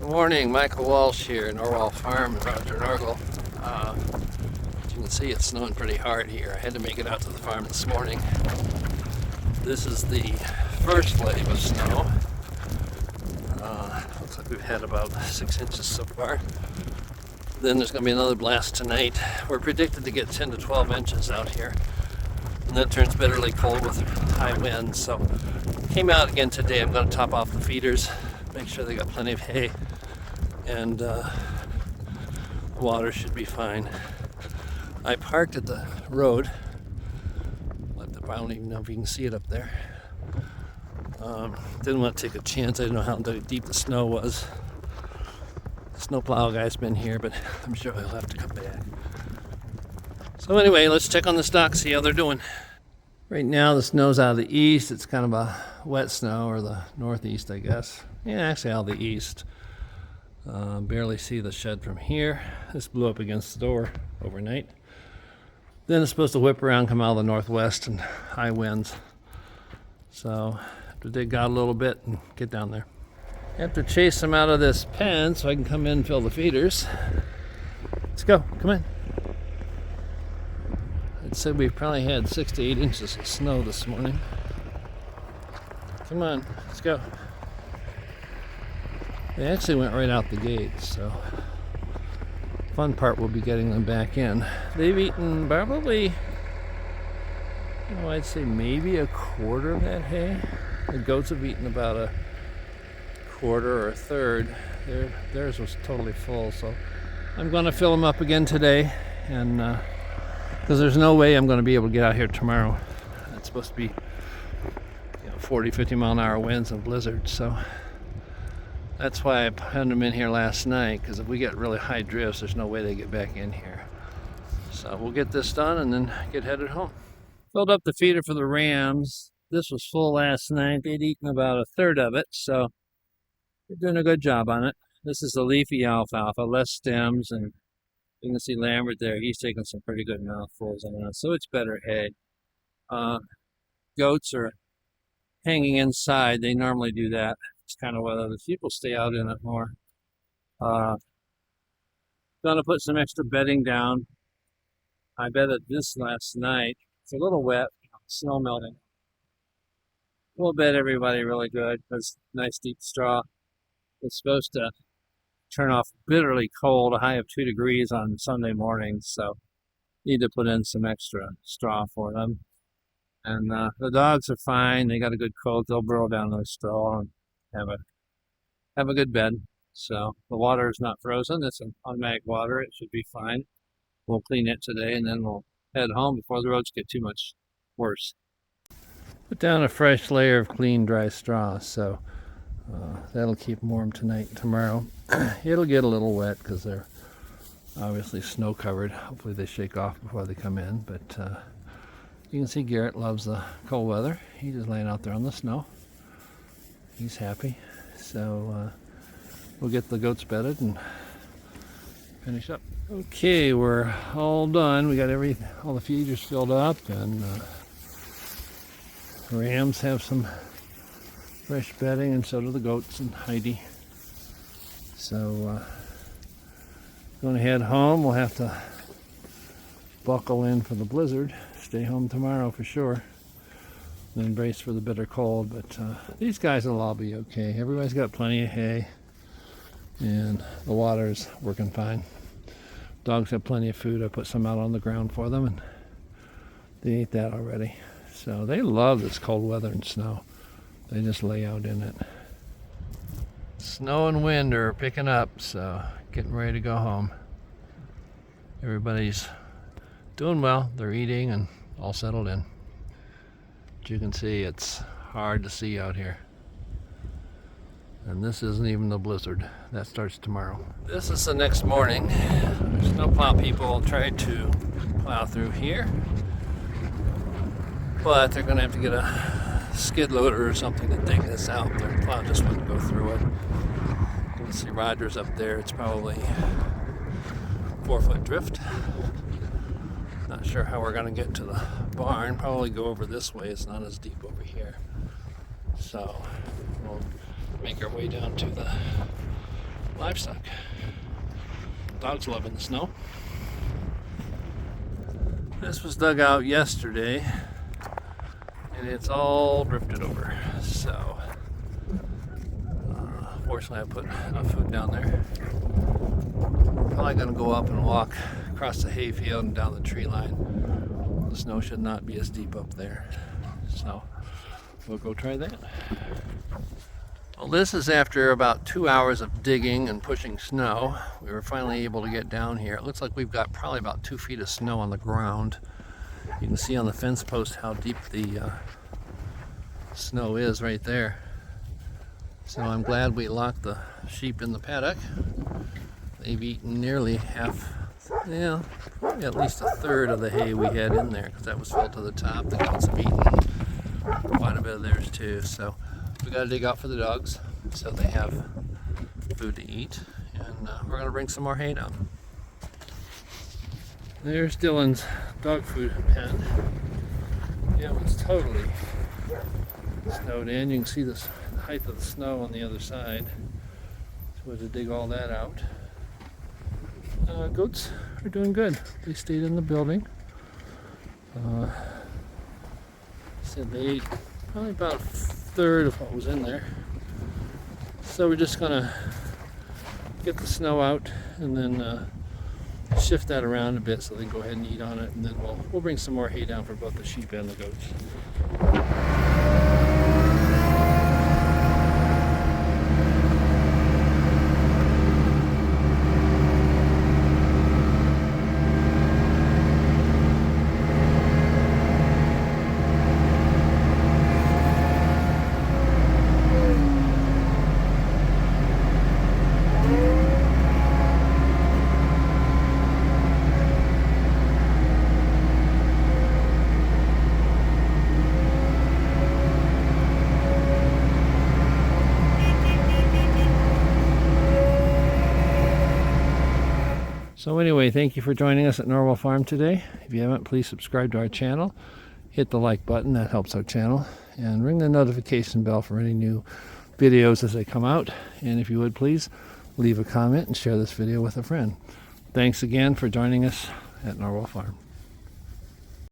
Good morning, Michael Walsh here, Norwell Farm in Roger Norgal. As you can see, it's snowing pretty hard here. I had to make it out to the farm this morning. This is the first wave of snow. Looks like we've had about 6 inches so far. Then there's going to be another blast tonight. We're predicted to get 10 to 12 inches out here. And that turns bitterly cold with high winds. So came out again today. I'm going to top off the feeders, make sure they got plenty of hay, and the water should be fine. I parked at the road. I don't even know if you can see it up there. Didn't want to take a chance. I didn't know how deep the snow was. The snowplow guy's been here, but I'm sure he'll have to come back. So anyway, let's check on the stock, see how they're doing. Right now the snow's out of the east. It's kind of a wet snow, or the northeast, I guess. Yeah, actually out of the east. Barely see the shed from here. This blew up against the door overnight. Then it's supposed to whip around, come out of the northwest, and high winds. So I have to dig out a little bit and get down there. I have to chase them out of this pen so I can come in and fill the feeders. Let's go, come in. I'd say we've probably had 6 to 8 inches of snow this morning. Come on, let's go. They actually went right out the gate, so fun part will be getting them back in. They've eaten probably, I'd say maybe a quarter of that hay. The goats have eaten about a quarter or a third. Theirs was totally full, so I'm going to fill them up again today, and because there's no way I'm going to be able to get out here tomorrow. It's supposed to be 40, 50 mile an hour winds and blizzards, so that's why I penned them in here last night, because if we get really high drifts, there's no way they get back in here. So we'll get this done and then get headed home. Filled up the feeder for the rams. This was full last night. They'd eaten about a third of it, so they're doing a good job on it. This is the leafy alfalfa, less stems, and you can see Lambert there. He's taking some pretty good mouthfuls on it, so it's better hay. Goats are hanging inside. They normally do that. It's kind of weather. The people stay out in it more. Gonna put some extra bedding down. I bedded this last night. It's a little wet, snow melting. We'll bed everybody really good. There's nice deep straw. It's supposed to turn off bitterly cold, a high of 2 degrees on Sunday morning, so need to put in some extra straw for them. And the dogs are fine. They got a good coat. They'll burrow down the straw and have a good bed. So the water is not frozen. It's an automatic water. It should be fine. We'll clean it today, and then we'll head home before the roads get too much worse. Put down a fresh layer of clean, dry straw, so that'll keep them warm tonight and tomorrow. It'll get a little wet because they're obviously snow covered. Hopefully they shake off before they come in, but you can see Garrett loves the cold weather. He's just laying out there on the snow. He's happy. So we'll get the goats bedded and finish up. Okay, we're all done. We got all the feeders filled up, and rams have some fresh bedding, and so do the goats and Heidi. So going to head home. We'll have to buckle in for the blizzard. Stay home tomorrow for sure. And brace for the bitter cold, but these guys will all be okay. Everybody's got plenty of hay, and the water's working fine. Dogs have plenty of food. I put some out on the ground for them, and they ate that already. So they love this cold weather and snow. They just lay out in it. Snow and wind are picking up, so getting ready to go home. Everybody's doing well. They're eating and all settled in. As you can see, it's hard to see out here. And this isn't even the blizzard. That starts tomorrow. This is the next morning. Snowplow people tried to plow through here, but they're going to have to get a skid loader or something to dig this out. Their plow just wouldn't go through it. You can see Roger's up there. It's probably 4-foot drift. Not sure how we're going to get to the barn. Probably go over this way. It's not as deep over here. So we'll make our way down to the livestock. Dogs loving the snow. This was dug out yesterday, and it's all drifted over. So, fortunately, I put enough food down there. Probably going to go up and walk across the hayfield and down the tree line. The snow should not be as deep up there. So, we'll go try that. Well, this is after about 2 hours of digging and pushing snow. We were finally able to get down here. It looks like we've got probably about 2 feet of snow on the ground. You can see on the fence post how deep the snow is right there. So I'm glad we locked the sheep in the paddock. They've eaten nearly half, yeah, probably at least a third of the hay we had in there, because that was filled to the top. The goats have eaten quite a bit of theirs too. So we got to dig out for the dogs so they have food to eat, and we're going to bring some more hay down. There's Dylan's dog food pen. Yeah, it's totally snowed in. You can see the height of the snow on the other side. So we had to dig all that out. Goats are doing good. They stayed in the building. Said they ate probably about a third of what was in there. So we're just gonna get the snow out and then shift that around a bit so they can go ahead and eat on it, and then we'll bring some more hay down for both the sheep and the goats. So anyway, thank you for joining us at Norwell Farm today. If you haven't, please subscribe to our channel. Hit the like button, that helps our channel. And ring the notification bell for any new videos as they come out. And if you would, please leave a comment and share this video with a friend. Thanks again for joining us at Norwell Farm.